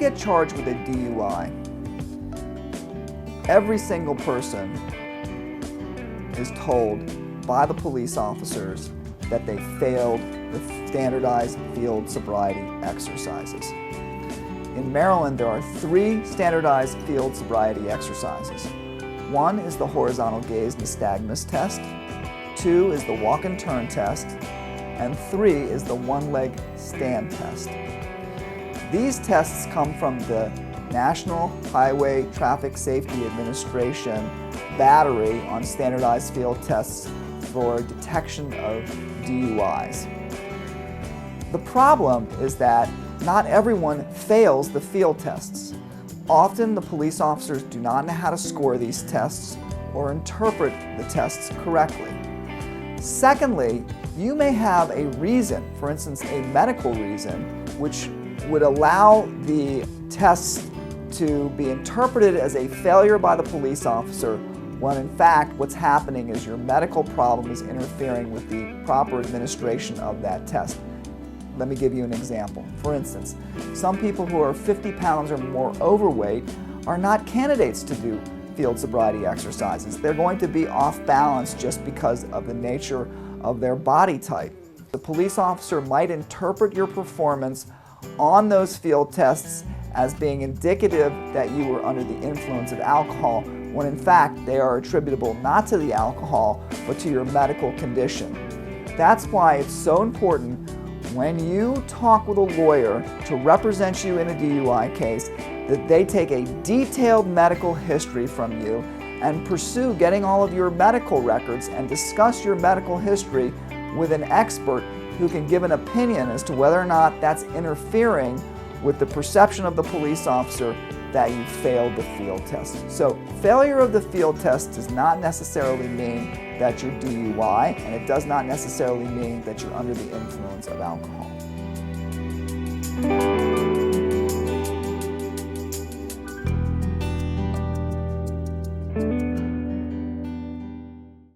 get charged with a DUI, every single person is told by the police officers that they failed the standardized field sobriety exercises. In Maryland, there are 3 standardized field sobriety exercises. 1 is the horizontal gaze nystagmus test, 2 is the walk and turn test, and 3 is the one-leg stand test. These tests come from the National Highway Traffic Safety Administration battery on standardized field tests for detection of DUIs. The problem is that not everyone fails the field tests. Often the police officers do not know how to score these tests or interpret the tests correctly. Secondly, you may have a reason, for instance a medical reason, which would allow the tests to be interpreted as a failure by the police officer when in fact what's happening is your medical problem is interfering with the proper administration of that test. Let me give you an example. For instance, some people who are 50 pounds or more overweight are not candidates to do field sobriety exercises. They're going to be off balance just because of the nature of their body type. The police officer might interpret your performance on those field tests as being indicative that you were under the influence of alcohol, when in fact they are attributable not to the alcohol, but to your medical condition. That's why it's so important when you talk with a lawyer to represent you in a DUI case that they take a detailed medical history from you and pursue getting all of your medical records and discuss your medical history with an expert who can give an opinion as to whether or not that's interfering with the perception of the police officer that you failed the field test. So failure of the field test does not necessarily mean that you're DUI, and it does not necessarily mean that you're under the influence of alcohol.